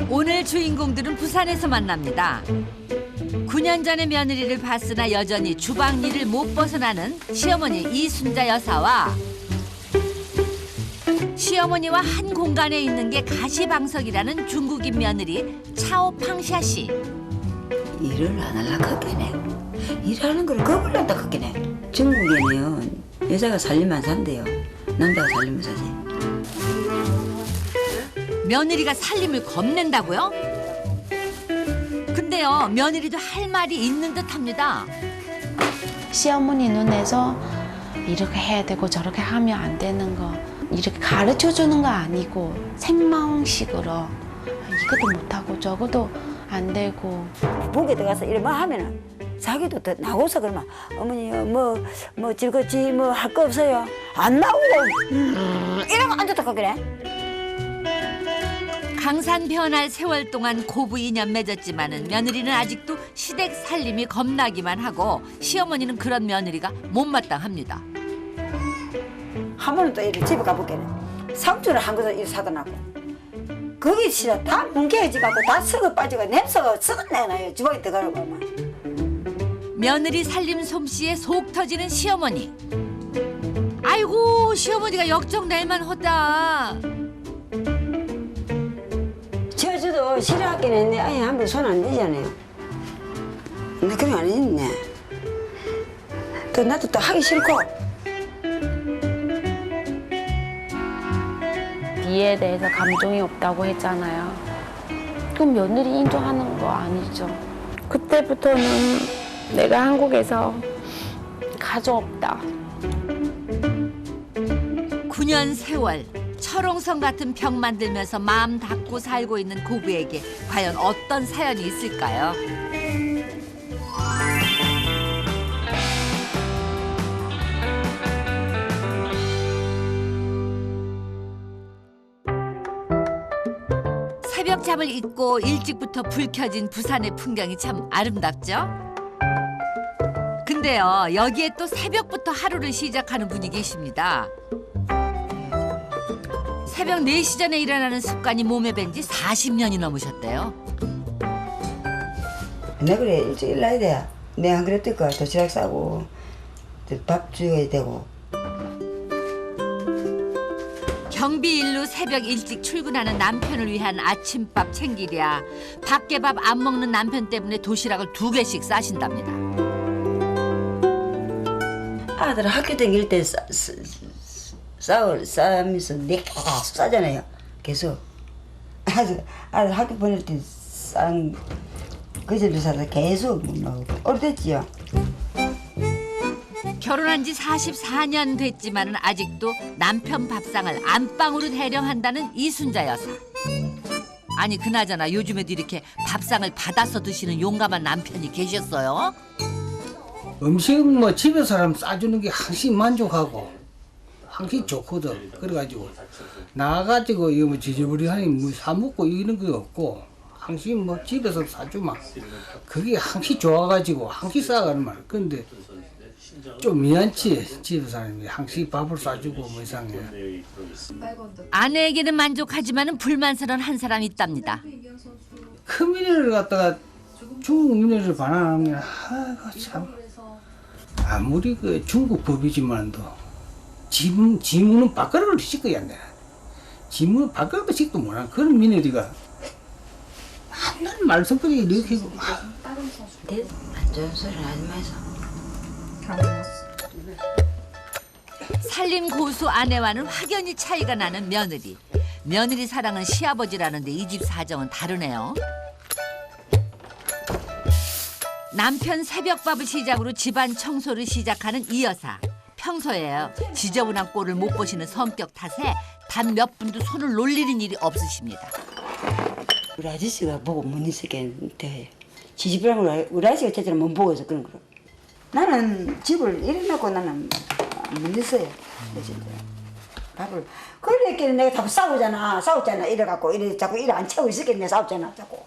오늘 주인공들은 부산에서 만납니다. 9년 전에 며느리를 봤으나 여전히 주방 일을 못 벗어나는 시어머니 이순자 여사와 시어머니와 한 공간에 있는 게 가시방석이라는 중국인 며느리 차오팡샤 씨. 일을 안 하려고 하겠네. 일하는 걸 겁을 난다 하겠네. 중국에는 여자가 살림만 산대요. 남자가 살림을 사지. 며느리가 살림을 겁낸다고요? 근데요, 며느리도 할 말이 있는 듯합니다. 시어머니 눈에서 이렇게 해야 되고 저렇게 하면 안 되는 거 이렇게 가르쳐 주는 거 아니고 생방식으로 이것도 못하고 저것도 안 되고. 부엌에 들어가서 이래 뭐 하면은 자기도 더 나고서 그러면 어머니 뭐 즐겁지 뭐 할 거 없어요. 안 나오고 이러고 앉았다 그래. 강산 변할 세월 동안 고부 인연 맺었지만은 며느리는 아직도 시댁 살림이 겁나기만 하고 시어머니는 그런 며느리가 못마땅합니다. 한 번은 또 이렇게 집에 가볼게는 상추를 한 것을 이렇게 사다 놨고 거기 진짜 다 뭉개지갖고 다 썩어 빠지고 냄새가 썩어내나요. 주방에 들어가라고 하면. 며느리 살림 솜씨에 속 터지는 시어머니. 아이고 시어머니가 역정 낼만 하다. 저도 싫어하긴 했는데 아예 한번 손 안 대잖아요. 근데 그런 안 했네. 또 나도 또 하기 싫고. 이에 대해서 감정이 없다고 했잖아요. 그럼 며느리 인정하는 거 아니죠. 그때부터는 내가 한국에서 가족 없다. 9년 세월 철옹성 같은 벽 만들면서 마음 닫고 살고 있는 고부에게 과연 어떤 사연이 있을까요? 새벽잠을 잊고 일찍부터 불 켜진 부산의 풍경이 참 아름답죠? 근데요, 여기에 또 새벽부터 하루를 시작하는 분이 계십니다. 새벽 4시 전에 일어나는 습관이 몸에 밴 지 40년이 넘으셨대요. 내 그래 일찍 일어나야 돼. 내가 안 그랬을까. 도시락 싸고 밥 줘야 되고. 경비 일로 새벽 일찍 출근하는 남편을 위한 아침밥 챙기랴 밖에 밥 안 먹는 남편 때문에 도시락을 2개씩 싸신답니다. 아들 학교 다닐 때 싸면서 내가 계속 싸잖아요. 계속. 아들 학교 보낼 때 싼 그제를 사서 계속 오래됐지요. 결혼한 지 44년 됐지만은 아직도 남편 밥상을 안방으로 대령한다는 이순자 여사. 아니 그나저나 요즘에도 이렇게 밥상을 받아서 드시는 용감한 남편이 계셨어요? 음식은 뭐 집에 사람 싸주는 게 항상 만족하고 항상 좋거든. 그래가지고 나가가지고 이거 뭐 지저분하니 뭐 사 먹고 이런 거 없고 항상 뭐 집에서 싸주면 그게 항상 좋아가지고 항상 싸가는 말. 근데 좀 미안치 집에 사람이 항상 밥을 싸주고 뭐 이상해. 아내에게는 만족하지만은 불만스러운 한 사람이 있답니다. 큰 미녀를 갖다가 중국 미녀를 반환하는 게 아이고 참 아무리 그 중국 법이지만도 지문은 밥그릇을 씻어야 한다. 지문은 밥그릇도 씻도 못한 그런 미녀리가 한날 말썽거리 이렇게 하고 안 좋은 소리 하지 마세요. 살림 고수 아내와는 확연히 차이가 나는 며느리. 며느리 사랑은 시아버지라는데 이 집 사정은 다르네요. 남편 새벽밥을 시작으로 집안 청소를 시작하는 이 여사. 평소에요 지저분한 꼴을 못 보시는 성격 탓에 단 몇 분도 손을 놀리는 일이 없으십니다. 우리 아저씨가 보고 못 있었겠는데 지지부랑 우리 아저씨가 제대로 못 보고서 그런 거로. 나는 집을 일어나고 나는 못 있어요. 밥을 그러니까 내가 자꾸 싸웠잖아. 이래갖고 이래 자꾸 일 안 채우고 있었겠네. 싸웠잖아 자꾸.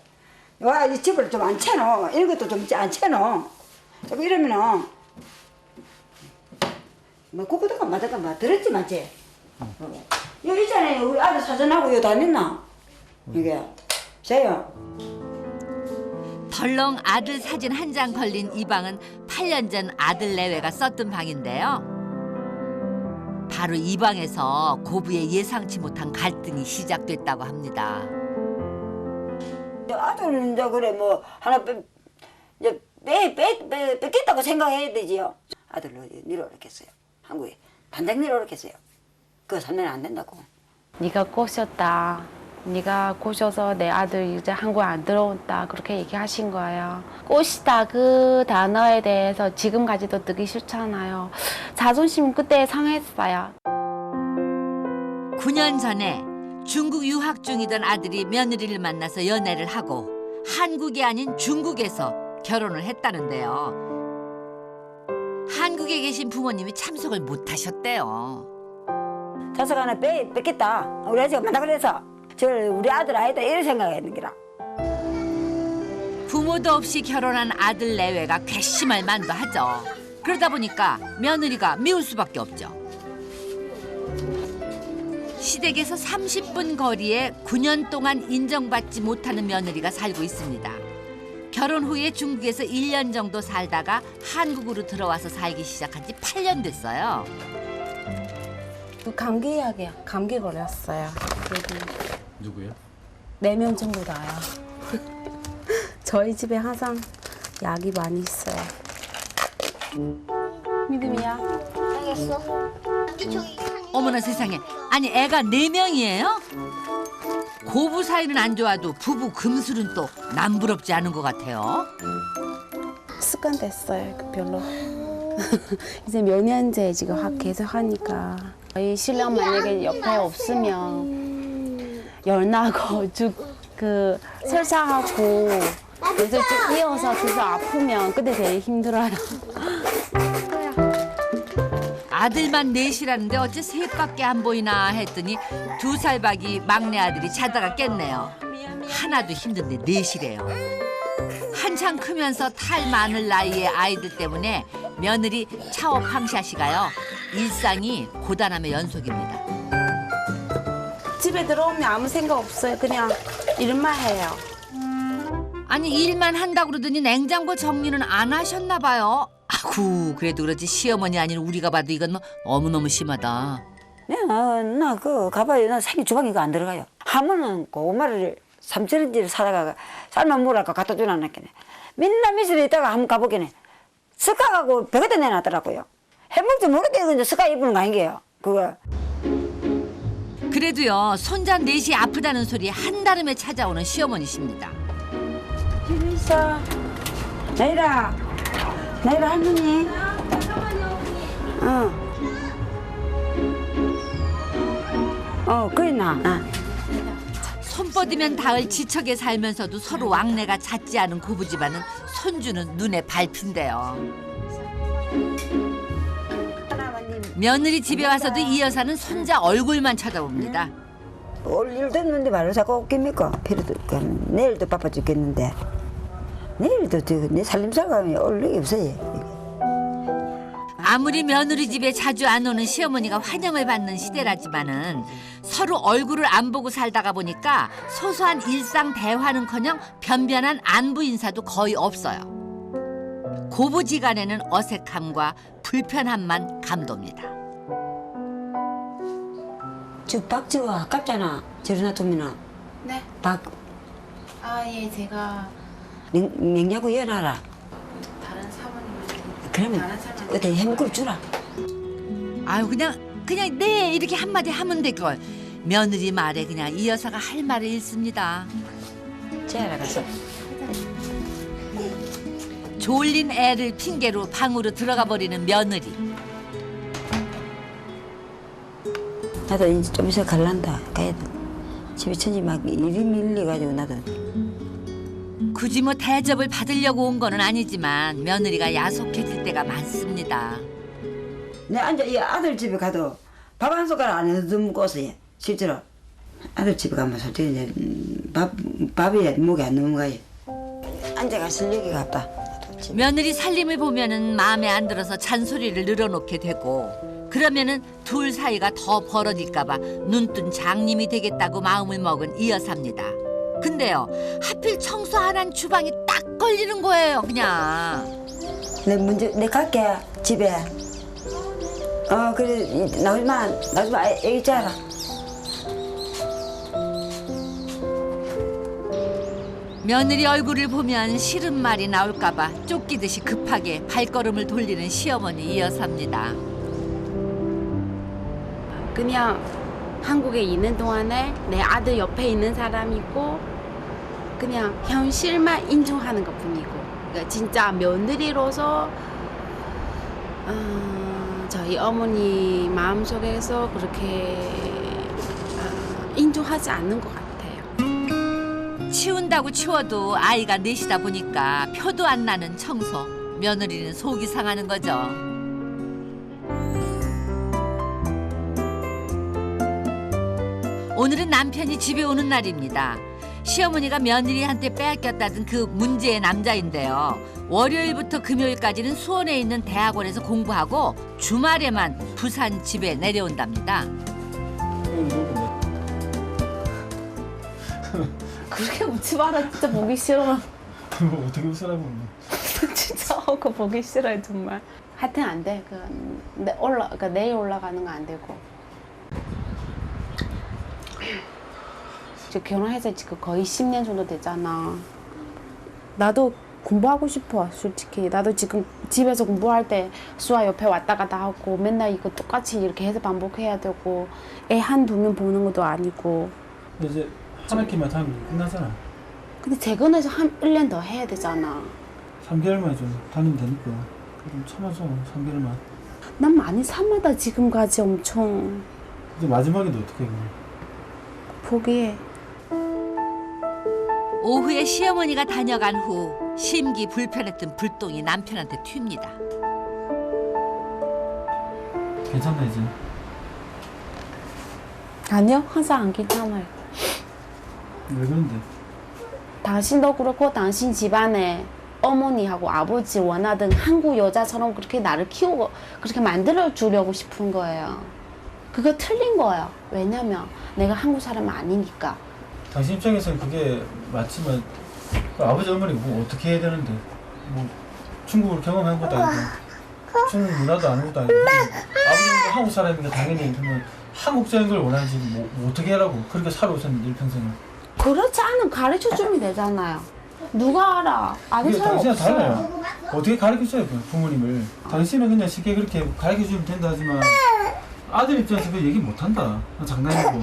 와 이 집을 좀 안 채노. 이런 것도 좀 안 채노. 자꾸 이러면은 뭐 그거다가 마다가 들었지 맞지? 여기 있잖아요. 우리 아들 사전하고 여기 다녔나? 이게 저요. 덜렁 아들 사진 한 장 걸린 이 방은 8년 전 아들 내외가 썼던 방인데요. 바로 이 방에서 고부의 예상치 못한 갈등이 시작됐다고 합니다. 아들은 이제 그래 뭐 하나 이제 뺏겠다고 생각해야 되지요. 아들로 내려오겠어요. 한국에 반장 내려오겠어요. 그거 살면 안 된다고. 네가 꼬셨다. 네가 꼬셔서 내 아들 이제 한국에 안 들어온다. 그렇게 얘기하신 거예요. 꼬시다 그 단어에 대해서 지금까지도 듣기 싫잖아요. 자존심 그때 상했어요. 9년 전에 중국 유학 중이던 아들이 며느리를 만나서 연애를 하고 한국이 아닌 중국에서 결혼을 했다는데요. 한국에 계신 부모님이 참석을 못 하셨대요. 자석 하나 뺏겠다. 우리 아저씨가 만나 그래서 저 우리 아들 아니다 이런 생각했는 기라. 부모도 없이 결혼한 아들 내외가 괘씸할 만도 하죠. 그러다 보니까 며느리가 미울 수밖에 없죠. 시댁에서 30분 거리에 9년 동안 인정받지 못하는 며느리가 살고 있습니다. 결혼 후에 중국에서 1년 정도 살다가 한국으로 들어와서 살기 시작한 지 8년 됐어요. 감기약이야. 감기 걸렸어요. 누구요? 4명 정도 나요. 저희 집에 항상 약이 많이 있어요. 믿음이야. 어머나 세상에. 아니 애가 4명이에요? 고부 사이는 안 좋아도 부부 금술은 또 남부럽지 않은 것 같아요. 습관 됐어요. 별로. 이제 몇 년째 지금 계속 하니까. 저희 신랑 만약에 옆에 없으면 열나고 그 설사하고 그래서 쭉 이어서 계속 아프면 그때 되게 힘들어요. 아들만 넷이라는데 어째 셋밖에 안 보이나 했더니 2살 박이 막내 아들이 자다가 깼네요. 하나도 힘든데 넷이래요. 한창 크면서 탈 많을 나이의 아이들 때문에 며느리 차오 팡샤씨가요. 일상이 고단함의 연속입니다. 집에 들어오면 아무 생각 없어요. 그냥 일만 해요. 아니 일만 한다고 그러더니 냉장고 정리는 안 하셨나 봐요. 아구 그래도 그렇지 시어머니 아닌 우리가 봐도 이건 너무너무 심하다. 나 그 가봐요. 나 생일 주방이가 안 들어가요. 하면은 고구마를 3,000원짜리 사다가 삶아 먹으라고 갖다 주나놨겠네. 맨날 미술에 있다가 한번 가보겠네. 스카하고 벽에다 내놨더라고요. 해먹지 모르겠게 이제 스카 입는 거 아니게요. 그거. 그래도요 손자 넷이 아프다는 소리 한달음에 찾아오는 시어머니십니다. 집에 있어. 나이라 할머니. 그랬나? 손 뻗으면 닿을 지척에 살면서도 서로 왕래가 잦지 않은 고부집안은 손주는 눈에 밟힌대요. 며느리 집에 와서도 이 여사는 손자 얼굴만 쳐다봅니다. 올 일 됐는데 말로 자꾸 웃깁니까? 필요도 내일도 바빠 죽겠는데 내일도 내 살림살감이 올 일이 없어요. 아무리 며느리 집에 자주 안 오는 시어머니가 환영을 받는 시대라지만은 서로 얼굴을 안 보고 살다가 보니까 소소한 일상 대화는커녕 변변한 안부 인사도 거의 없어요. 고부지간에는 어색함과 불편함만 감돕니다. 박지가 아깝잖아. 저리 놔두면 네. 박 예, 제가 냉장고 열어놔라. 다른 사모님한테 그러면 어디 해먹을 주라. 아유 그냥 네 이렇게 한마디 하면 될걸. 며느리 말에 그냥 이 여사가 할 말을 잃습니다. 재하라 가서. 졸린 애를 핑계로 방으로 들어가 버리는 며느리. 나도 이제 좀 있어 갈란다. 가야 돼. 집에 천지 막 일이 밀려가지고 나도. 굳이 뭐 대접을 받으려고 온 거는 아니지만 며느리가 야속해질 때가 많습니다. 내 앉아 이 아들 집에 가도 밥 한 숟가락 안 해도 먹었어요. 실제로 아들 집에 가면 솔직히 이제 밥이 목에 안 넘어가요. 앉아가 실력이가 없다. 며느리 살림을 보면은 마음에 안 들어서 잔소리를 늘어놓게 되고 그러면은 둘 사이가 더 벌어질까봐 눈뜬 장님이 되겠다고 마음을 먹은 이 여사입니다. 근데요 하필 청소 안 한 주방이 딱 걸리는 거예요 그냥. 내 갈게 집에. 그래 나오지마 애기 자라. 며느리 얼굴을 보면 싫은 말이 나올까봐 쫓기듯이 급하게 발걸음을 돌리는 시어머니 이 여사입니다. 그냥 한국에 있는 동안에 내 아들 옆에 있는 사람이고 그냥 현실만 인정하는 것뿐이고 그러니까 진짜 며느리로서 저희 어머니 마음속에서 그렇게 인정하지 않는 것 같아요. 치운다고 치워도 아이가 넷이다 보니까 표도 안 나는 청소. 며느리는 속이 상하는 거죠. 오늘은 남편이 집에 오는 날입니다. 시어머니가 며느리한테 빼앗겼다던 그 문제의 남자인데요. 월요일부터 금요일까지는 수원에 있는 대학원에서 공부하고 주말에만 부산 집에 내려온답니다. 그렇게 웃지 마라. 진짜 보기 싫어. 뭐 어떻게 웃으라고. 진짜 그거 보기 싫어요 정말. 하여튼 안 돼. 그러니까 내일 올라가는 거 안 되고. 지금 결혼해서 지금 거의 10년 정도 되잖아. 나도 공부하고 싶어 솔직히. 나도 지금 집에서 공부할 때 수아 옆에 왔다 갔다 하고 맨날 이거 똑같이 이렇게 해서 반복해야 되고 애 한두 명 보는 것도 아니고. 근데 이제 한 학기만 하면 끝나잖아. 근데 재건해서 한 1년 더 해야 되잖아. 3개월만 좀 다니면 되니까. 좀 참아서 3개월만. 난 많이 참아다 지금까지 엄청. 이제 마지막에도 어떻게 해? 포기해. 오후에 시어머니가 다녀간 후 심기 불편했던 불똥이 남편한테 튑니다. 괜찮나 이제? 아니요, 항상 안 괜찮아요. 왜 그런데? 당신도 그렇고 당신 집안에 어머니하고 아버지 원하던 한국 여자처럼 그렇게 나를 키우고 그렇게 만들어 주려고 싶은 거예요. 그거 틀린 거예요. 왜냐면 내가 한국 사람 아니니까. 당신 입장에서는 그게 맞지만 그 아버지 어머니가 뭐 어떻게 해야 되는데 뭐 중국을 경험한 것도 아니고 중국 문화도 아는 것도 아니고 아버지는 한국 사람이니까 당연히 그러면 한국적인 걸 원하지 뭐 어떻게 하라고 그렇게 살아오셨는데 일평생을. 그렇지 않으면 가르쳐주면 되잖아요. 누가 알아? 아는 그게 사람 당신은 없어요. 달라요. 어떻게 가르쳐줘요 부모님을. 당신은 그냥 쉽게 그렇게 가르쳐주면 된다 하지만 아들 입장에서 그 얘기 못한다. 장난이고.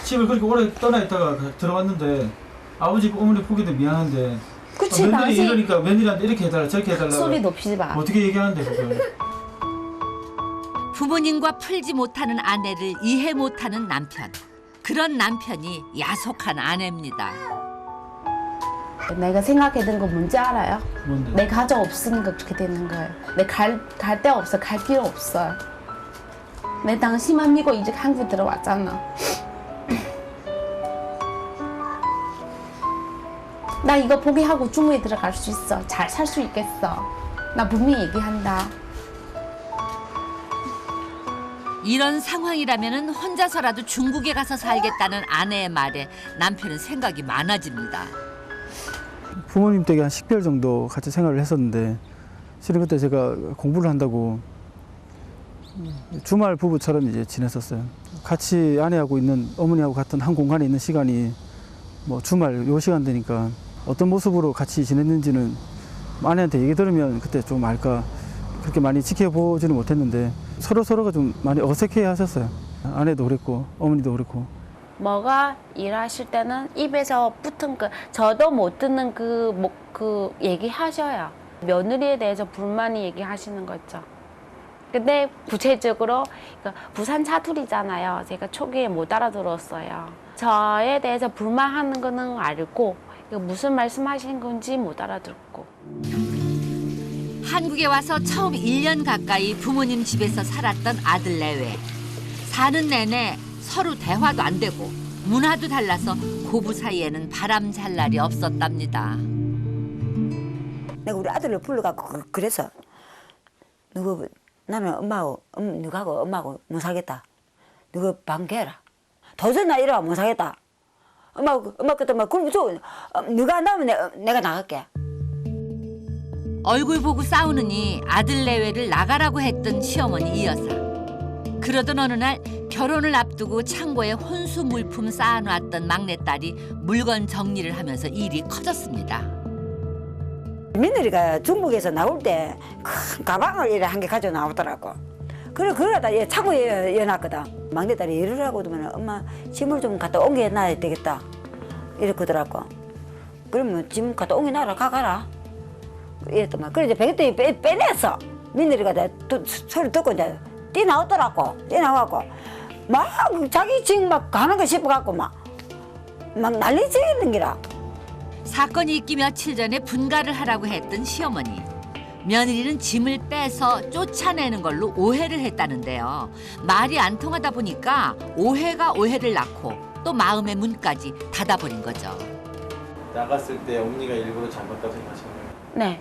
집을 그렇게 오래 떠나 있다가 들어왔는데 아버지 어머니 보기도 미안한데 그치, 며느리 당신- 이러니까 며느리한테 이렇게 해달라 저렇게 해달라 소리 높이지 마. 어떻게 얘기하는데 그걸. 부모님과 풀지 못하는 아내를 이해 못하는 남편. 그런 남편이 야속한 아내입니다. 내가 생각했던 거 뭔지 알아요? 뭔데? 내 가족 없으니까 그렇게 되는 거예요. 내 갈 데 없어. 갈 필요 없어요. 내 당신만 믿고 이제 한국 들어왔잖아. 나 이거 포기하고 중국에 들어갈 수 있어. 잘 살 수 있겠어. 나 분명히 얘기한다. 이런 상황이라면 혼자서라도 중국에 가서 살겠다는 아내의 말에 남편은 생각이 많아집니다. 부모님 댁에 한 10개월 정도 같이 생활을 했었는데 실은 그때 제가 공부를 한다고 주말 부부처럼 이제 지냈었어요. 같이 아내하고 있는 어머니하고 같은 한 공간에 있는 시간이 뭐 주말 요 시간 되니까 어떤 모습으로 같이 지냈는지는 아내한테 얘기 들으면 그때 좀 알까 그렇게 많이 지켜보지는 못했는데 서로가 좀 많이 어색해 하셨어요. 아내도 그랬고 어머니도 그랬고. 뭐가 일하실 때는 입에서 붙은 그 저도 못 듣는 그 얘기하셔요. 며느리에 대해서 불만이 얘기하시는 거죠. 근데 구체적으로 부산 사투리잖아요. 제가 초기에 못 알아들었어요. 저에 대해서 불만하는 거는 알고 무슨 말씀하시는 건지 못 알아듣고. 한국에 와서 처음 1년 가까이 부모님 집에서 살았던 아들 내외. 사는 내내 서로 대화도 안 되고 문화도 달라서 고부 사이에는 바람 잘 날이 없었답니다. 내가 우리 아들을 불러갖고 그래서 나는 엄마하고 누가하고 엄마하고 못 살겠다. 누가 방해라. 도저히 나 이러면 못 살겠다. 엄마 그때 막 그럼 누가 안 나오면 내가 나갈게. 얼굴 보고 싸우느니 아들 내외를 나가라고 했던 시어머니 이 여사. 그러던 어느 날 결혼을 앞두고 창고에 혼수 물품 쌓아놨던 막내딸이 물건 정리를 하면서 일이 커졌습니다. 며느리가 중국에서 나올 때 큰 가방을 이래 한 개 가지고 나오더라고. 그러다 얘 창고에 여놨거든. 막내딸이 일을 하고 두면 엄마 짐을 좀 갖다 옮겨놔야 되겠다. 이랬거더라고. 그러면 짐 갖다 옮겨놔라 가가라. 이랬더만. 그래 이제 베개더니 빼냈어. 며느리가 소리 듣고 이제 뛰나오더라고. 뛰나와갖고 막 자기 짐 막 가는 거 싶어갖고 막 난리 지는 기라. 사건이 있기 며칠 전에 분가를 하라고 했던 시어머니. 며느리는 짐을 빼서 쫓아내는 걸로 오해를 했다는데요. 말이 안 통하다 보니까 오해가 오해를 낳고 또 마음의 문까지 닫아버린 거죠. 나갔을 때 어머니가 일부러 잠갔다고 생각하신 거예요? 네.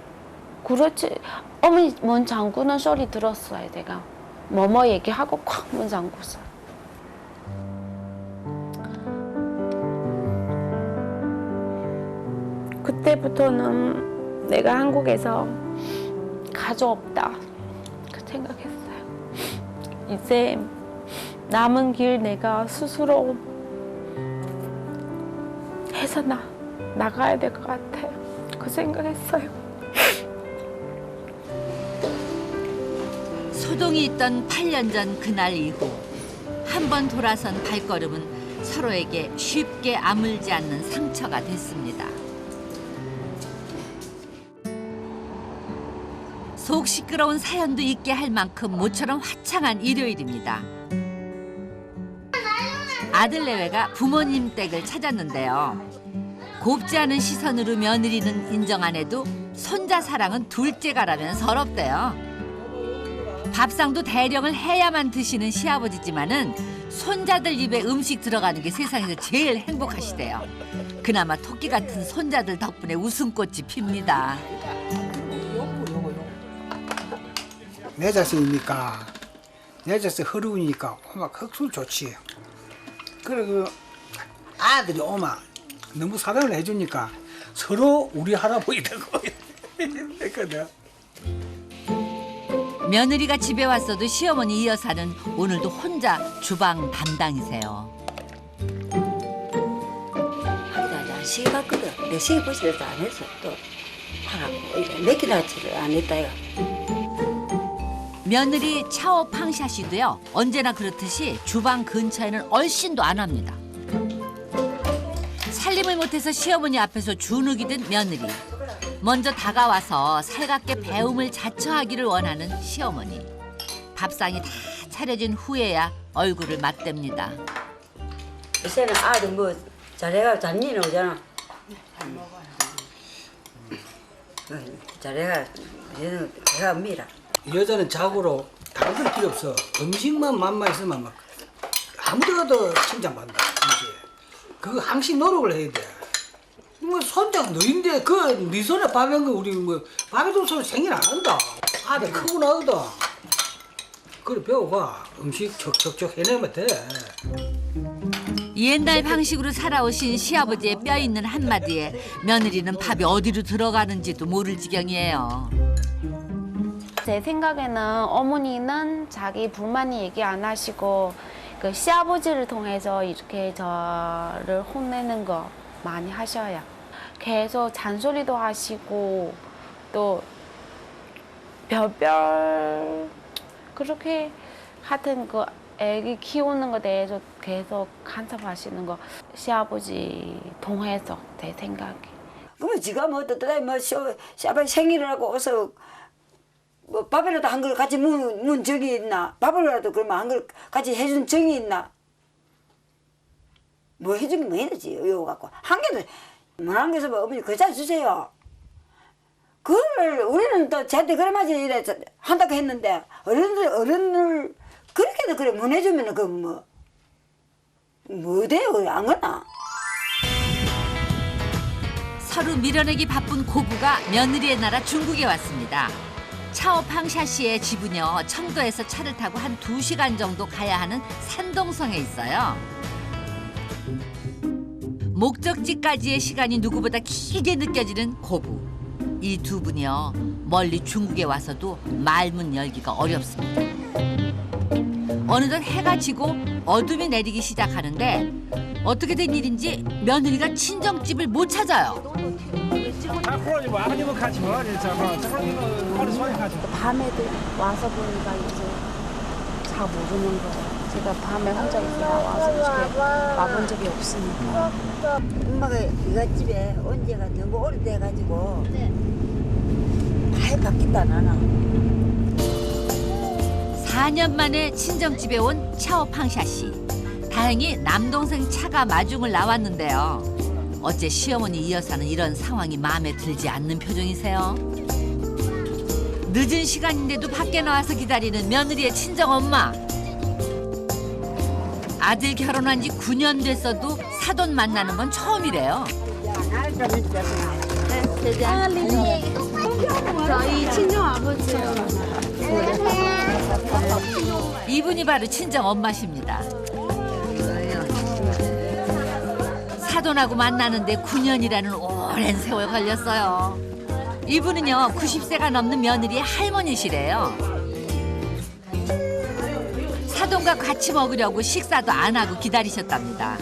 그렇지. 어머니 문 잠그는 소리 들었어요, 내가. 뭐뭐 얘기하고 콱 문 잠궜어요. 그때부터는 내가 한국에서 가족 없다 그 생각했어요. 이제 남은 길 내가 스스로 해서 나가야 될 것 같아요. 그 생각했어요. 소동이 있던 8년 전 그날 이후 한 번 돌아선 발걸음은 서로에게 쉽게 아물지 않는 상처가 됐습니다. 속 시끄러운 사연도 있게 할 만큼 모처럼 화창한 일요일입니다. 아들 내외가 부모님 댁을 찾았는데요. 곱지 않은 시선으로 며느리는 인정 안 해도 손자 사랑은 둘째가라면 서럽대요. 밥상도 대령을 해야만 드시는 시아버지지만은 손자들 입에 음식 들어가는 게 세상에서 제일 행복하시대요. 그나마 토끼 같은 손자들 덕분에 웃음꽃이 핍니다. 내 자식이니까 내 자식 허루니까 엄마 흑술 좋지. 그래 그 아들이 엄마 너무 사랑을 해주니까 서로 우리 할아버지 되고 했거든. 며느리가 집에 왔어도 시어머니 이 여사는 오늘도 혼자 주방 담당이세요. 하기도 안 시계 봤거든. 내 시계 보시려도 안 했어. 또 하라고 몇 개나치를 안 했다 이거. 며느리 차오 팡샤씨도요. 언제나 그렇듯이 주방 근처에는 얼씬도 안 합니다. 살림을 못해서 시어머니 앞에서 주눅이 든 며느리. 먼저 다가와서 살갑게 배움을 자처하기를 원하는 시어머니. 밥상이 다 차려진 후에야 얼굴을 맞댑니다. 요새는 아들 뭐 잘해가 잔일이 오잖아. 잘해가 얘는 배가 미라. 여자는 자고로 다른 건 필요 없어. 음식만 맛만 있으면 막 아무데 가도 칭찬받는다. 이제 그거 항상 노력을 해야 돼. 뭐 손자 너인데 네 손에 밥 한 거 우리 뭐 밥에도 손 생일 안 한다. 아들 크고 나거든. 그래 배워봐. 음식 척척척 해내면 돼. 옛날 방식으로 살아오신 시아버지의 뼈 있는 한마디에 며느리는 밥이 어디로 들어가는지도 모를 지경이에요. 제 생각에는 어머니는 자기 불만이 얘기 안 하시고 그 시아버지를 통해서 이렇게 저를 혼내는 거 많이 하셔요. 계속 잔소리도 하시고 또 별별 그렇게 하여튼 그 애기 키우는 거에 대해서 계속 간섭하시는 거 시아버지 통해서 제 생각에. 그러면 지가 뭐 어떠다 뭐 시아버지 생일이라고 어서 뭐 밥이라도 한 걸 같이 문 적이 있나? 밥이라도 그러면 한 걸 같이 해준 적이 있나? 뭐 해준 게 뭐 해야지 이거 갖고 한 개도 뭐한 개서 뭐 어머니 그자 주세요. 그걸 우리는 또 저한테 그래마지 이래 한다고 했는데 어른들 그렇게도 그래 못 해주면은 그 뭐 돼요 안 거나? 하루 밀어내기 바쁜 고부가 며느리의 나라 중국에 왔습니다. 차오팡샤 씨의 집은요, 청도에서 차를 타고 한 2시간 정도 가야 하는 산동성에 있어요. 목적지까지의 시간이 누구보다 길게 느껴지는 고부. 이 두 분이요, 멀리 중국에 와서도 말문 열기가 어렵습니다. 어느덧 해가 지고 어둠이 내리기 시작하는데 어떻게 된 일인지 며느리가 친정집을 못 찾아요. 밤에도 와서 보니까 이제 잘 모르는 거예요. 제가 밤에 혼자 이렇게 나와서 이렇게 와본 적이 없으니까. 엄마가 이갓집에 온 지가 너무 오래돼가지고 아예 바뀌다 나는. 4년 만에 친정집에 온 차오팡샤 씨. 다행히 남동생 차가 마중을 나왔는데요. 어째 시어머니 이 여사는 이런 상황이 마음에 들지 않는 표정이세요. 늦은 시간인데도 밖에 나와서 기다리는 며느리의 친정엄마. 아들 결혼한 지 9년 됐어도 사돈 만나는 건 처음이래요. 저희 친정 아버지요. 이분이 바로 친정엄마십니다. 사돈하고 만나는데 9년이라는 오랜 세월 걸렸어요. 이분은요, 90세가 넘는 며느리의 할머니시래요. 사돈과 같이 먹으려고 식사도 안 하고 기다리셨답니다.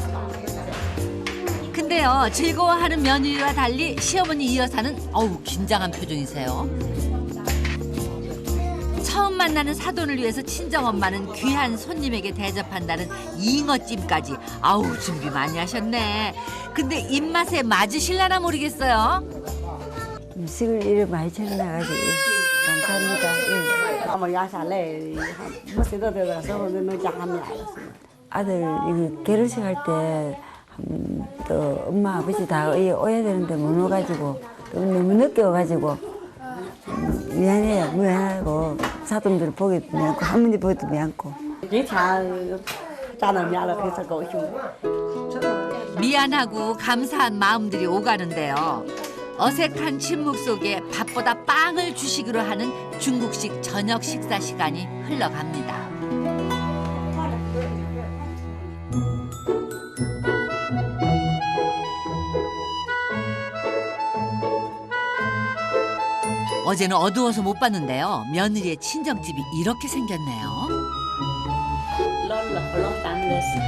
근데요, 즐거워하는 며느리와 달리 시어머니 이 여사는 긴장한 표정이세요. 처음 만나는 사돈을 위해서 친정엄마는 귀한 손님에게 대접한다는 잉어찜까지 준비 많이 하셨네. 근데 입맛에 맞으실라나 모르겠어요. 음식을 이렇게 많이 차려놔가지고 감사합니다. 아들 이거 결혼식 할 때 또 엄마 아버지 다 오야 되는데 못 와가지고 또 너무 늦게 와가지고 미안해요. 미안하고 사돈들 보기도 미안고 할머니 보기도 미안고. 미안하고 감사한 마음들이 오가는데요. 어색한 침묵 속에 밥보다 빵을 주식으로 하는 중국식 저녁 식사 시간이 흘러갑니다. 어제는 어두워서 못 봤는데요. 며느리의 친정집이 이렇게 생겼네요.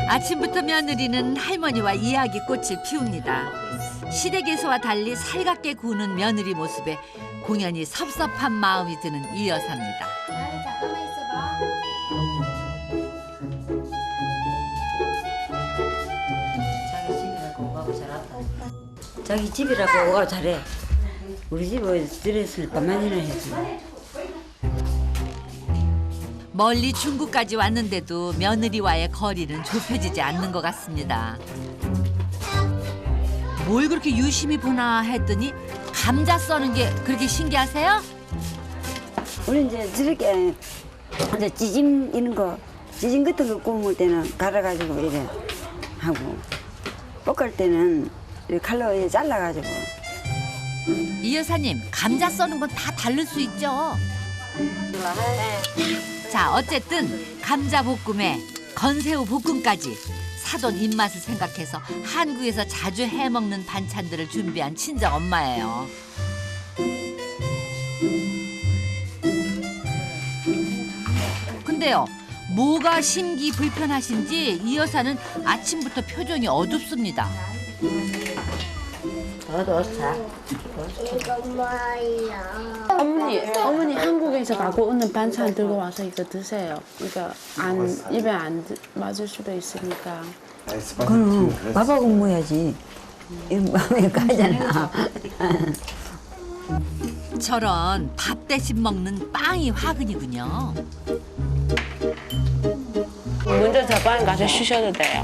아침부터 며느리는 할머니와 이야기꽃을 피웁니다. 시댁에서와 달리 살갑게 구는 며느리 모습에 공연히 섭섭한 마음이 드는 이 여사입니다. 자기 집이라고 오가 잘해. 우리 집에 들었을 것만이나 해서. 멀리 중국까지 왔는데도 며느리와의 거리는 좁혀지지 않는 것 같습니다. 뭘 그렇게 유심히 보나 했더니 감자 써는 게 그렇게 신기하세요? 우리 이제 저렇게 이제 찌짐 이런 거, 찌짐 같은 거 구울 때는 갈아가지고 이래 하고 볶을 때는 이렇게 칼로 이렇게 잘라가지고. 이 여사님, 감자 써는 건 다 다를 수 있죠. 자, 어쨌든 감자 볶음에 건새우 볶음까지 사돈 입맛을 생각해서 한국에서 자주 해먹는 반찬들을 준비한 친정 엄마예요. 근데요, 뭐가 심기 불편하신지 이 여사는 아침부터 표정이 어둡습니다. 어머니 한국에서 갖고 오는 반찬 들고 와서 이거 드세요. 이거 입에 안 맞을 수도 있으니까. 그럼 밥하고 먹어야지. 마음에 가잖아. 저런 밥 대신 먹는 빵이 화근이군요. 먼저 저 방 가서 쉬셔도 돼요.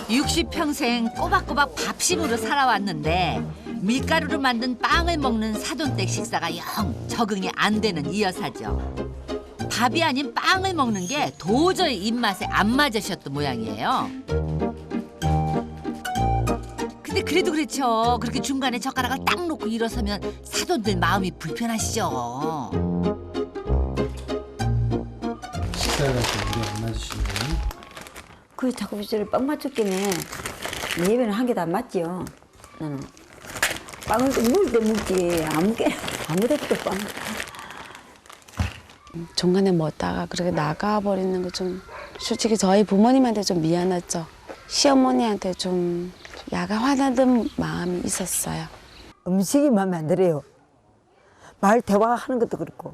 60평생 꼬박꼬박 밥심으로 살아왔는데 밀가루로 만든 빵을 먹는 사돈댁 식사가 영 적응이 안 되는 이 여사죠. 밥이 아닌 빵을 먹는 게 도저히 입맛에 안 맞으셨던 모양이에요. 근데 그래도 그렇죠. 그렇게 중간에 젓가락을 딱 놓고 일어서면 사돈들 마음이 불편하시죠. 식사가 좀 우리 안 맞으시는 거예요? 그 자꾸 저를 빵 맞췄기네. 내 입에는 한 개도 안 맞지요. 나는 빵을 또 먹을 때 먹지 아무 데도 빵. 중간에 먹다가 그렇게 나가버리는 거 좀 솔직히 저희 부모님한테 좀 미안했죠. 시어머니한테 좀 약간 화나는 마음이 있었어요. 음식이 마음에 안 들어요. 말 대화하는 것도 그렇고.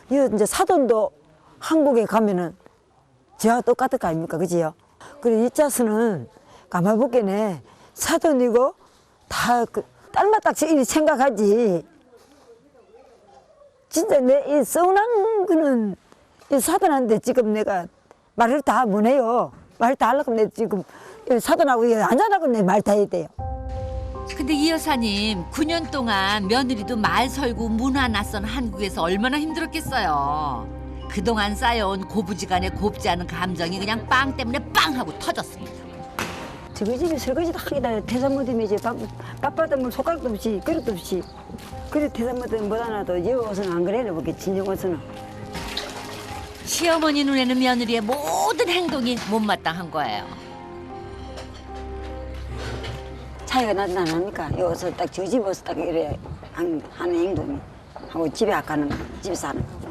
이제 사돈도 한국에 가면은 저와 똑같을 거 아닙니까, 그지요? 그리고 이 짜서는 가만 보기에는 사돈이고 다 그 딸만 딱지 생각하지. 진짜 내 이 서운한 거는 이 사돈한테 지금 내가 말을 다 못해요. 말 다 하려고 내 지금 이 사돈하고 안 자라고 내 말 다 해야 돼요. 근데 이 여사님 9년 동안 며느리도 말 설고 문화 낯선 한국에서 얼마나 힘들었겠어요. 그동안 쌓여온 고부지간의 곱지 않은 감정이 그냥 빵 때문에 빵 하고 터졌습니다. 저희 집에 설거지도 하기다 대사무님이 이제 밥 받아 물 손가락도 없이 그릇도 없이 그래 대사무님 못 하나도 이 옷은 안 그래요 보게 진정 옷은. 시어머니 눈에는 며느리의 모든 행동이 못마땅한 거예요. 차이가 나진 않습니까? 이 옷을 딱 저희 집 옷을 딱 이래 하는 행동이 하고 집에 아까는 집에서 하는 거.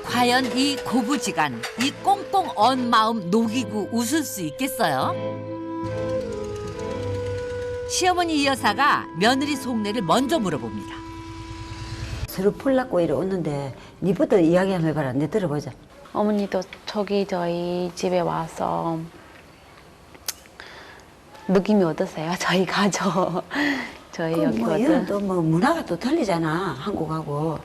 과연 이 고부지간, 이 꽁꽁 언 마음 녹이고 웃을 수 있겠어요? 시어머니 이 여사가 며느리 속내를 먼저 물어봅니다. 서로 풀났고 이래 오는데 니부터 이야기 한번 해봐라. 내 들어보자. 어머니도 저희 집에 와서 느낌이 어떠세요? 저희 가족, 저희 여기 뭐 이런 또 뭐 문화가 또 틀리잖아 한국하고.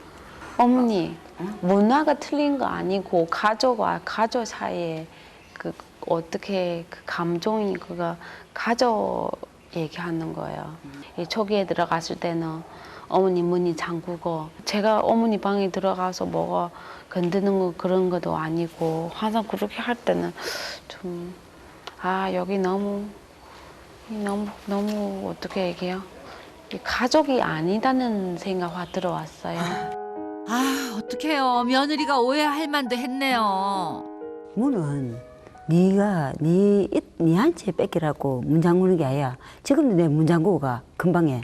어머니 문화가 틀린 거 아니고 가족과 가족 사이에 그 어떻게 그 감정이 그가 가족 얘기하는 거예요. 이 초기에 들어갔을 때는 어머니 문이 잠그고 제가 어머니 방에 들어가서 뭐가 건드는 거 그런 것도 아니고 항상 그렇게 할 때는 좀 여기 너무 어떻게 얘기해요? 가족이 아니다는 생각이 들어왔어요. 어떡해요. 며느리가 오해할 만도 했네요. 문은 네가 니한테 뺏기라고 문 잠그는 게 아니야. 지금도 내 문 잠그고 가. 금방에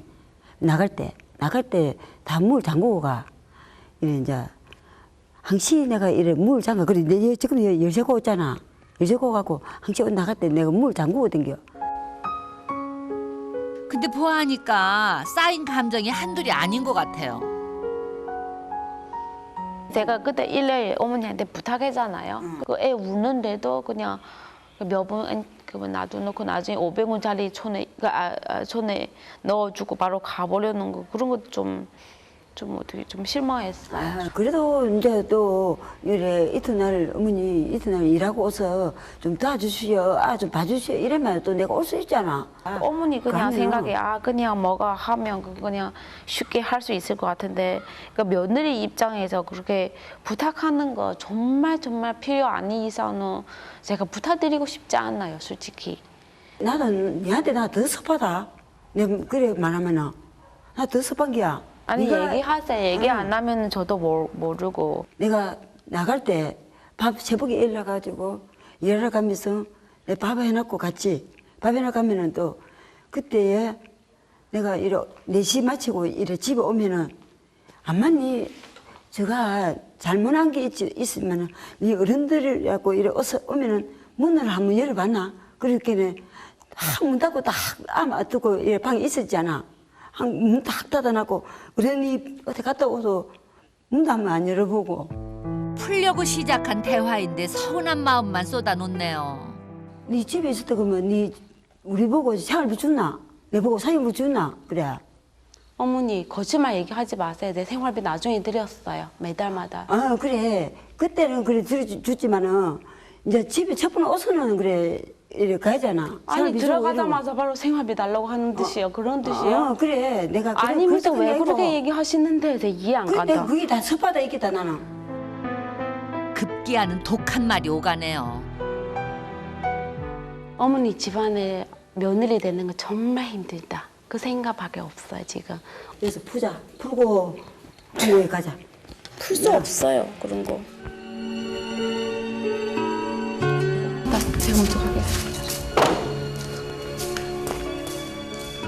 나갈 때 다 물 잠그고 가. 이래 이제 항시 내가 이래 물 잠가. 그래 내 지금 열쇠고 있잖아. 열쇠고 가고 항시 나갈 때 내가 물 잠그고 댕겨. 근데 보아하니까 쌓인 감정이 한둘이 아닌 것 같아요. 제가 그때 일일 어머니한테 부탁했잖아요. 그 애 우는데도 그냥 몇 번 놔두놓고 나중에 500원짜리 손에 넣어주고 바로 가버리는 거 그런 것도 좀 어떻게 좀 실망했어요. 그래도 이제 또 이래 이튿날 어머니 이튿날 일하고 와서 좀 도와주시오, 좀 봐주시오 이러면 또 내가 올 수 있잖아. 어머니 그냥 그러면- 생각에 그냥 뭐가 하면 그냥 쉽게 할 수 있을 것 같은데 그러니까 며느리 입장에서 그렇게 부탁하는 거 정말 필요 아닌 이상은 제가 부탁드리고 싶지 않아요, 솔직히. 나는 니한테 나 더 섭하다. 내가 그래 말하면은 나 더 섭한 게야. 아니 네가- 얘기하세요. 얘기 안 하면 저도 모르고. 내가 나갈 때 밥 새벽에 일어나가지고 일하러 가면서 내 밥 해놓고 같이 밥 해놓고 가면은 또 그때에 내가 이래 4시 마치고 이래 집에 오면은 암만 제가 잘못한 게 있으면은 네 어른들이라고 이래 어서 오면은 문을 한번 열어봤나? 그렇게는 문 닫고 딱 아마 두고 이래 방에 있었잖아. 문 딱 닫아놓고 그러니 어디 갔다 오서 문도 한번 안 열어보고. 풀려고 시작한 대화인데 서운한 마음만 쏟아놓네요. 네 집에 있을 때 그러면 네 우리 보고 생활비 줬나? 내 보고 사용비 줬나? 그래. 어머니 거짓말 얘기하지 마세요. 내 생활비 나중에 드렸어요. 매달마다. 그래. 그때는 그래 줬지만은 이제 집에 첫 번에 오서는 그래 이래 가잖아. 아니 생활비 주고 들어가자마자 바로 생활비 달라고 하는 뜻이에요. 그런 이러고. 뜻이에요? 그래. 내가 그래, 아니면서 그렇게 왜 얘기하고. 그렇게 얘기하시는데 제가 이해 안 근데 간다. 그게 다 섭하다 있겠다 나는. 급기야는 독한 말이 오가네요. 어머니 집안에 며느리 되는 거 정말 힘들다. 그 생각밖에 없어요 지금. 그래서 풀고 부모에 가자. 풀 수 없어요 그런 거. 나 제가 먼저 가게.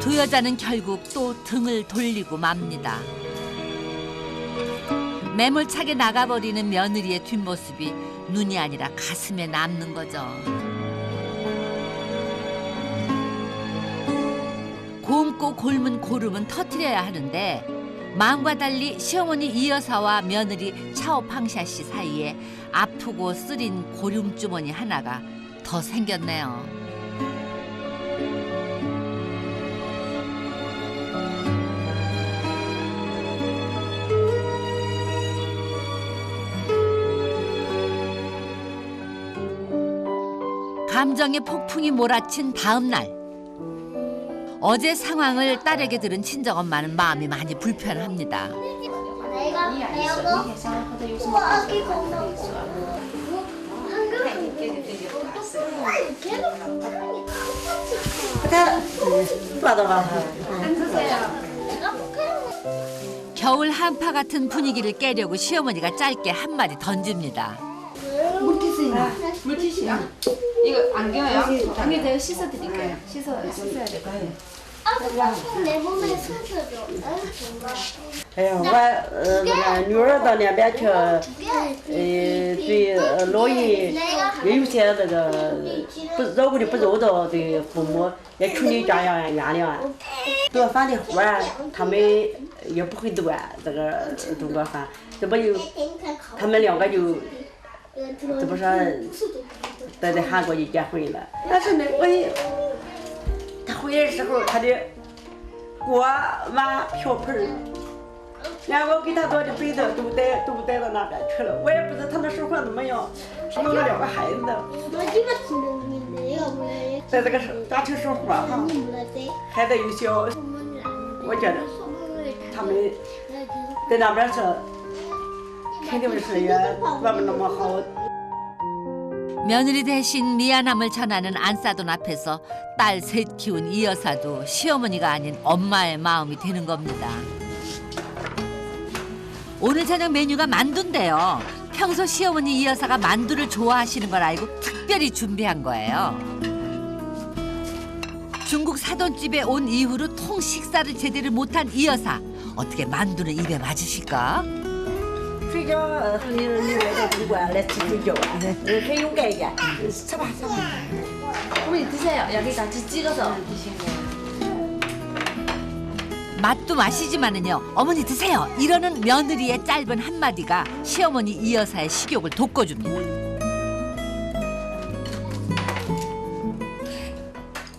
두 여자는 결국 또 등을 돌리고 맙니다. 매몰차게 나가버리는 며느리의 뒷모습이 눈이 아니라 가슴에 남는 거죠. 곰고 골문 고름은 터뜨려야 하는데 마음과 달리 시어머니 이 여사와 며느리 차오팡샤 씨 사이에 아프고 쓰린 고름주머니 하나가 더 생겼네요. 감정의 폭풍이 몰아친 다음 날. 어제 상황을 딸에게 들은 친정엄마는 마음이 많이 불편합니다. 겨울 한파 같은 분위기를 깨려고 시어머니가 짧게 한마디 던집니다. 물티슈야. 이거 안경이요? 안경 제가 씻어드릴게요. 씻어야 될까요? 내 몸에 스스로. 哎呀，我女儿到那边去，对老人也有些那个不照顾的不周到的父母，也求你家养原谅。做饭的活儿，他们也不会做这个中国饭，这不就他们两个就这不说在韩国就结婚了。但是呢，他回来的时候，他的锅碗瓢盆儿。 连我给他做的被子都带到那边去了，我也不知道他们生活怎么样，生了两个孩子，在这个家庭生活哈，孩子又小，我觉得他们在那边是肯定是也过不那么好。 며느리 대신 미안함을 전하는 안사돈 앞에서 딸 셋 키운 이 여사도 시어머니가 아닌 엄마의 마음이 되는 겁니다. 오늘 저녁 메뉴가 만두인데요. 평소 시어머니 이 여사가 만두를 좋아하시는 걸 알고 특별히 준비한 거예요. 중국 사돈집에 온 이후로 통 식사를 제대로 못한 이 여사. 어떻게 만두는 입에 맞으실까? 睡觉，你来到中国来吃水饺啊，很有概念。吃吧吃吧。 어머니 드세요. 여기 같이 찍어서 드시고. 맛도 맛이지만은요. 어머니 드세요. 이러는 며느리의 짧은 한마디가 시어머니 이 여사의 식욕을 돋궈줍니다.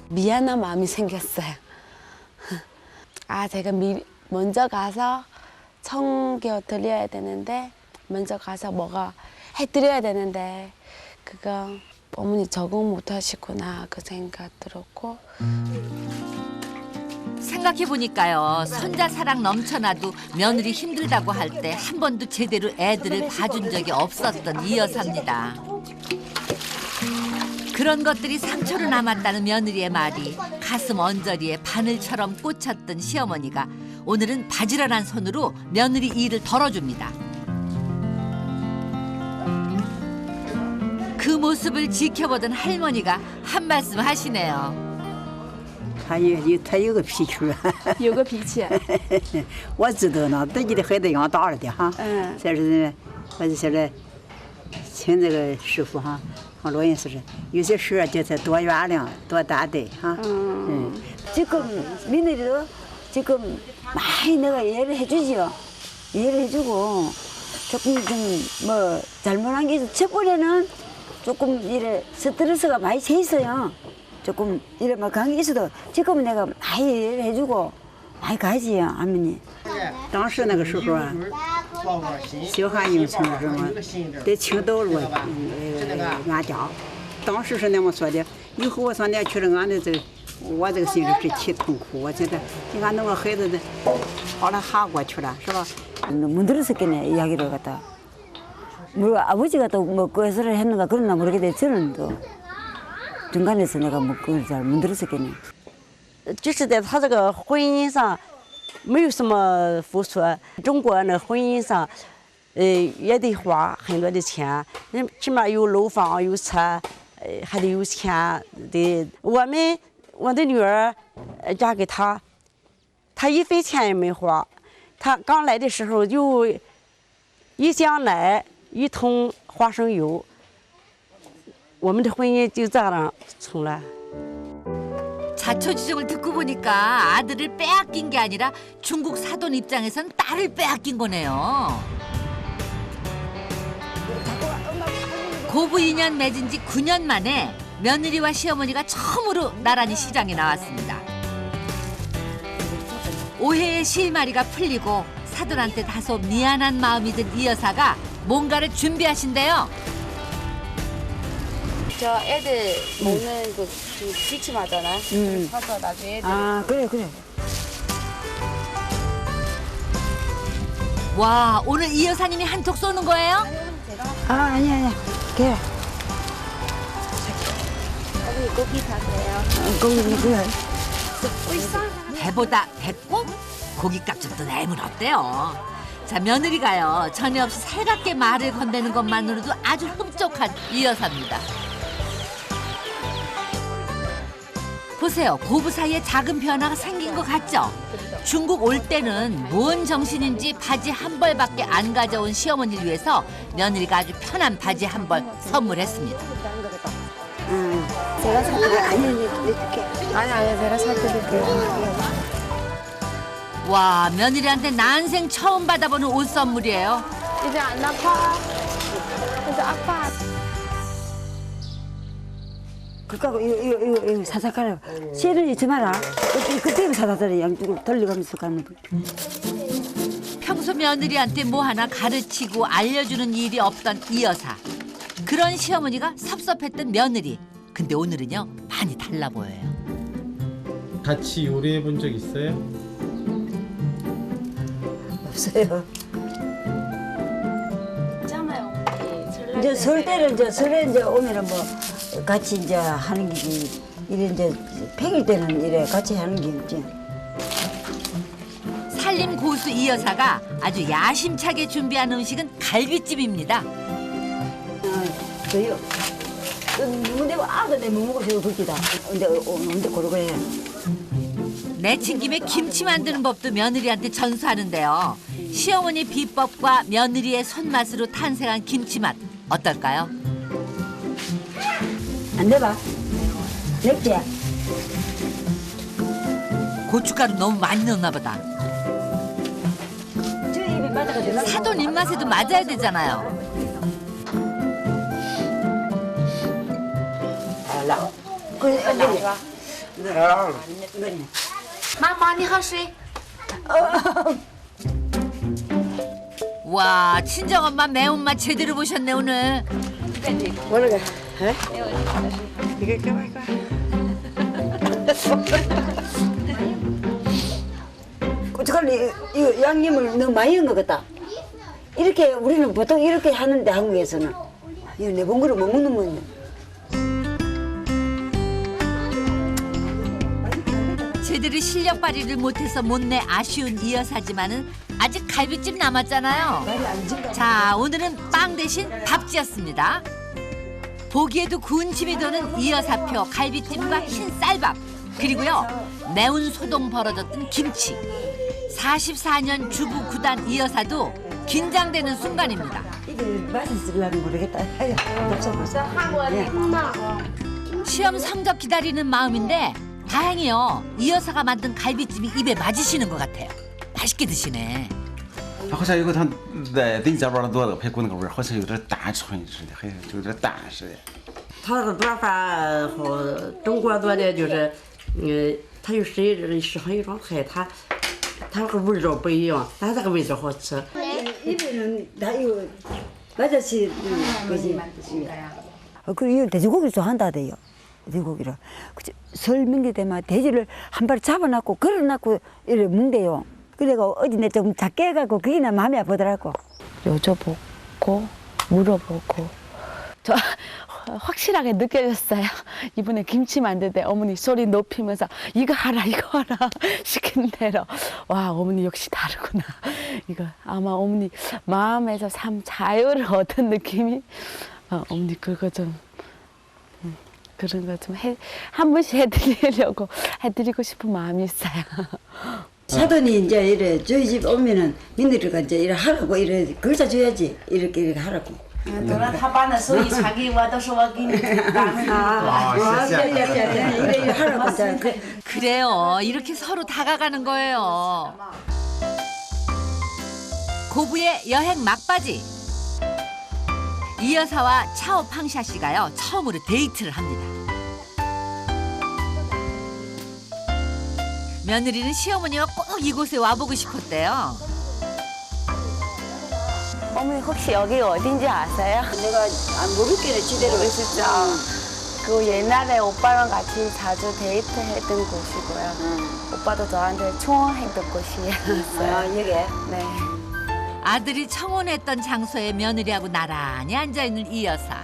미안한 마음이 생겼어요. 아, 제가 먼저 가서 챙겨 드려야 되는데, 먼저 가서 뭐가 해드려야 되는데, 그거 어머니 적응 못 하시구나, 그 생각 들었고. 생각해보니까요. 손자 사랑 넘쳐나도 며느리 힘들다고 할 때 한 번도 제대로 애들을 봐준 적이 없었던 이 여사입니다. 그런 것들이 상처로 남았다는 며느리의 말이 가슴 언저리에 바늘처럼 꽂혔던 시어머니가 오늘은 바지런한 손으로 며느리 일을 덜어줍니다. 그 모습을 지켜보던 할머니가 한 말씀 하시네요. 他有个脾气儿，有个脾气。我知道呢，自己的孩子养大了的哈。再是我就现在请这个师傅哈，老人说是有些事儿就是多原谅，多担待哈。지금 며느리도 지금 많이 내가 이해를 해주지요. 이해를 해주고 조금 좀 뭐 잘못한 게 있어. 첫번에는 조금 이래 스트레스가 많이 돼 있어요. 조금 이래 막 관계 있어도 지금은 내가 많이 이해를 해주고 많이 가지 할머니. 当时那个时候啊，小孩应从什么得青岛了俺家，当时是那么说的。以后我上那去了，俺的这个我这个心里是挺痛苦。我觉得你看那个孩子的跑到韩国去了，是吧？문드러졌겠네 이야기를 갖다. 뭐 아버지가 또 뭐 거짓을 했는가 그러나 모르겠는데 저는 또 중간에서 내가 뭐 그걸 잘 못 들었었겠네. 就是在他这个婚姻上没有什么付出，中国那婚姻上，也得花很多的钱，起码有楼房有车，还得有钱的。我的女儿嫁给他，他一分钱也没花，他刚来的时候就一箱奶一桶花生油，我们的婚姻就这样成了。 자초지종을 듣고 보니까 아들을 빼앗긴 게 아니라 중국 사돈 입장에선 딸을 빼앗긴 거네요. 고부 인연 맺은 지 9년 만에 며느리와 시어머니가 처음으로 나란히 시장에 나왔습니다. 오해의 실마리가 풀리고 사돈한테 다소 미안한 마음이 든 이 여사가 뭔가를 준비하신대요. 저 애들 먹는 그 기침하잖아. 사서 나중에 애들. 아 그래 그래. 와, 오늘 이 여사님이 한턱 쏘는 거예요? 아 아니야. 걔. 고기 사세요. 거기 그래. 배보다 배꼽? 고깃값좀 내면 어때요? 자, 며느리가요 전혀 없이 살갑게 말을 건네는 것만으로도 아주 흡족한 이 여사입니다. 보세요, 고부 사이에 작은 변화가 생긴 것 같죠? 중국 올 때는 뭔 정신인지 바지 한 벌밖에 안 가져온 시어머니를 위해서 며느리가 아주 편한 바지 한 벌 선물했습니다. 제가 사드릴게. 아니 제가 사드릴게요. 와, 며느리한테 난생 처음 받아보는 옷 선물이에요. 이제 안 아파. 이제 아파. 그거하고 이거 사사가라. 씨를 잊지 마라. 그때 사다 드려. 양쪽으로 돌려가면서 가는 거. 평소 며느리한테 뭐 하나 가르치고 알려주는 일이 없던 이 여사. 그런 시어머니가 섭섭했던 며느리. 근데 오늘은요 많이 달라 보여요. 같이 요리해 본 적 있어요? 없어요. 있잖아요. 이제 설 때는 이제 설에 이제 오면은 뭐 같이 이제 하는 게지. 이래 이제 평일 때는 이래 같이 하는 게 있지. 살림 고수 이 여사가 아주 야심차게 준비한 음식은 갈비찜입니다. 저요. 근데 아들 내 못 먹어서 그렇기다. 근데 고르고래. 내친 김에 김치 만드는 법도 며느리한테 전수하는데요. 시어머니 비법과 며느리의 손맛으로 탄생한 김치맛 어떨까요? 안 돼봐. 맵지? 고춧가루 너무 많이 넣었나 보다. 저 입에 맞아가지고. 사돈 입맛에도 맞아야 되잖아요. 마마, 你喝水. 와, 친정엄마 매운맛 제대로 보셨네 오늘. 뭐라고? 이게 깨봐봐. 고춧가루 이거 양념을 너무 많이 넣은 것 같다. 이렇게 우리는 보통 이렇게 하는데 한국에서는 이거 네번 그릇 못 먹는 거예요. 제대로 실력 발휘를 못해서 못내 아쉬운 이 여사지만은 아직 갈비찜 남았잖아요. 자, 오늘은 빵 대신 밥지였습니다. 보기에도 군침이 도는 이 여사표 갈비찜과 흰 쌀밥 그리고요 매운 소동 벌어졌던 김치. 44년 주부 9단 이 여사도 긴장되는 순간입니다. 이게 맛이 있을라는 모르겠다. 시험 성적 기다리는 마음인데 다행히요 이 여사가 만든 갈비찜이 입에 맞으시는 것 같아요. 맛있게 드시네. 好像有个它在等加班多的排骨那个味儿，好像有点淡纯似的，还有点淡似的。他的做法和中国做的就是，他有适合一种菜，他那个味道不一样，但这个味道好吃。 입에는 다 이거 맞아서 그지. 그리고 돼지고기도 한다대요. 돼지고기를 설 명절 때만 돼지를 한 발 잡아놨고 걸어놨고 이래 먹대요. 그래가 어디 내 좀 작게 해갖고 그게 나 마음에 아프더라고. 여쭤보고 물어보고 저 확실하게 느껴졌어요. 이번에 김치 만들 때 어머니 소리 높이면서 이거 하라 시킨 대로. 와, 어머니 역시 다르구나. 이거 아마 어머니 마음에서 참 자유를 얻은 느낌이. 어머니 그거 좀 그런 거 좀 한 번씩 해드리고 싶은 마음이 있어요. 사돈이 이제 이래 저희 집 오면은 민들이가 이제 이래 하라고 이래 글자 줘야지 이렇게 하라고. 너랑 타반은 소리 자기 와도 소화기니 이래 하라고 이제 그래요. 이렇게 서로 다가가는 거예요. 고부의 여행 막바지. 이 여사와 차오 팡샤 씨가요 처음으로 데이트를 합니다. 며느리는 시어머니와 꼭 이곳에 와보고 싶었대요. 어머니 혹시 여기 어딘지 아세요? 내가 모르겠네 지대로 그러시죠? 그 옛날에 오빠랑 같이 자주 데이트했던 곳이고요. 오빠도 저한테 초원했던 곳이었어요. 여기. 네. 아들이 청혼했던 장소에 며느리하고 나란히 앉아있는 이 여사.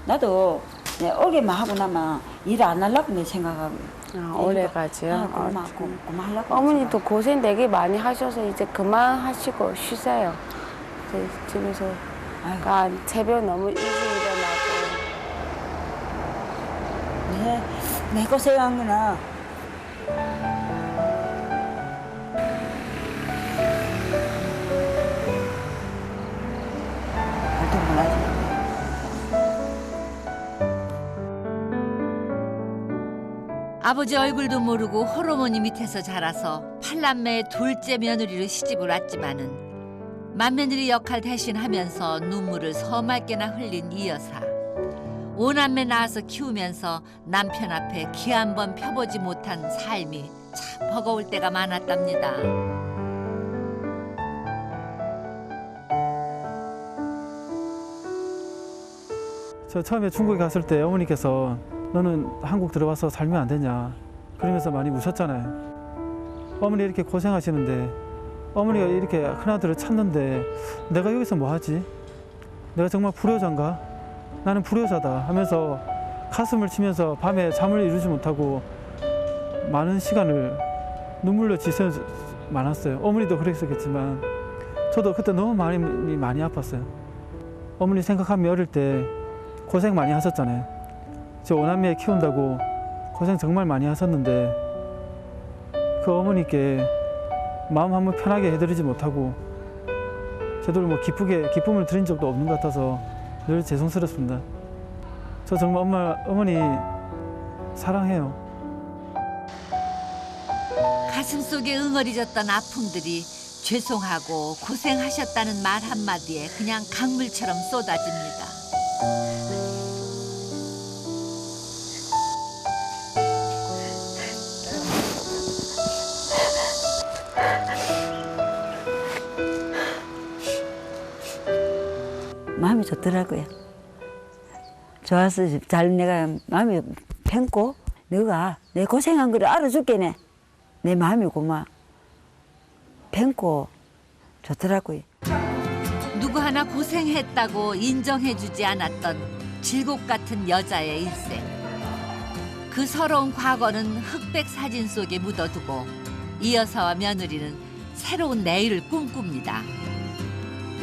나도 오게만 하고 나면 일 안 하려고 내 생각하고. 오래가지요. 그만하려고. 어머니도 고생 되게 많이 하셔서 이제 그만하시고 쉬세요. 이제 집에서 새벽 너무 일찍 일어나고. 내 고생한 거나. 아버지 얼굴도 모르고 홀어머니 밑에서 자라서 8남매의 둘째 며느리로 시집을 왔지만은 맏며느리 역할 대신 하면서 눈물을 서말게나 흘린 이 여사. 5남매 낳아서 키우면서 남편 앞에 기 한 번 펴보지 못한 삶이 참 버거울 때가 많았답니다. 저 처음에 중국에 갔을 때 어머니께서 너는 한국 들어와서 살면 안 되냐 그러면서 많이 우셨잖아요. 어머니 이렇게 고생하시는데 어머니가 이렇게 큰아들을 찾는데 내가 여기서 뭐 하지? 내가 정말 불효자인가? 나는 불효자다 하면서 가슴을 치면서 밤에 잠을 이루지 못하고 많은 시간을 눈물로 지새 많았어요. 어머니도 그랬었겠지만 저도 그때 너무 많이 아팠어요. 어머니 생각하면 어릴 때 고생 많이 하셨잖아요. 저 5남매 키운다고 고생 정말 많이 하셨는데 그 어머니께 마음 한번 편하게 해드리지 못하고 제대로 뭐 기쁨을 드린 적도 없는 것 같아서 늘 죄송스럽습니다. 저 정말 어머니 사랑해요. 가슴속에 응어리졌던 아픔들이 죄송하고 고생하셨다는 말 한마디에 그냥 강물처럼 쏟아집니다. 마음이 좋더라고요. 좋아서 잘 내가 마음이 편고 너가 내 고생한 거를 알아줄게네. 내 마음이 고마 편고 좋더라고요. 누구 하나 고생했다고 인정해주지 않았던 질곡 같은 여자의 일생. 그 서러운 과거는 흑백 사진 속에 묻어두고 이 여사와 며느리는 새로운 내일을 꿈꿉니다.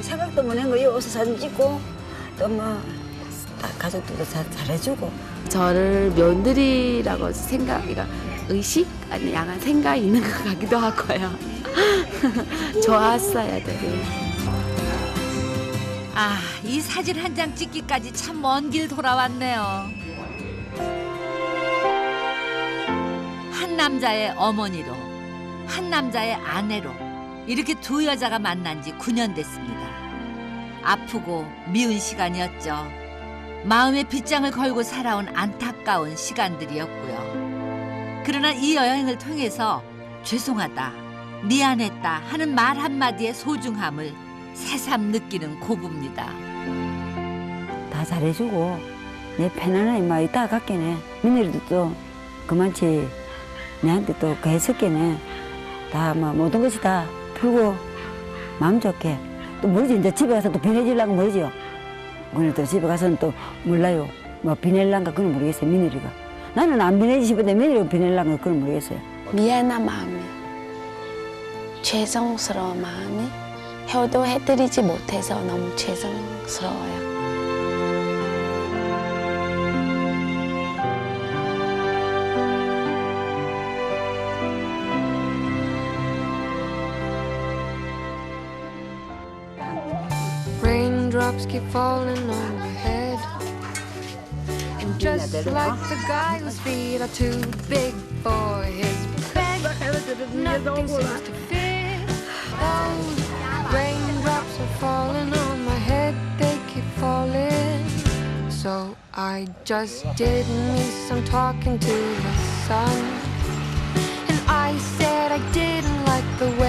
생각도 못 한 거요. 어서 사진 찍고 또 뭐 가족들도 잘해주고. 저를 며느리라고 그러니까 의식 아니 약간 생각 있는 것 같기도 하고요. 좋았어요, 되게. 아, 이 사진 한 장 찍기까지 참 먼 길 돌아왔네요. 한 남자의 어머니로, 한 남자의 아내로 이렇게 두 여자가 만난 지 9년 됐습니다. 아프고 미운 시간이었죠. 마음의 빗장을 걸고 살아온 안타까운 시간들이었고요. 그러나 이 여행을 통해서 죄송하다, 미안했다 하는 말 한마디의 소중함을 새삼 느끼는 고부입니다. 다 잘해주고 내 편안하게 막 이따가 갔겠네. 며느리도 또 그만치 내한테 또 했었겠네. 다 뭐 모든 것이 다 풀고 마음 좋게 또 모르지. 이제 집에 가서 또 변해지려고 모르죠. 오늘 또 집에 가서는 또 몰라요. 뭐 비닐란가 그건 모르겠어요. 며느리가. 나는 안 비내지 싶은데 며느리가 비닐란가 그건 모르겠어요. 미안한 마음이, 죄송스러운 마음이 효도해드리지 못해서 너무 죄송스러워요. Raindrops keep falling on my head. And just like the guy whose feet are too big for his bed, nothing seems to fit. Those raindrops are falling on my head, they keep falling. So I just did me some talking to the sun. And I said I didn't like the way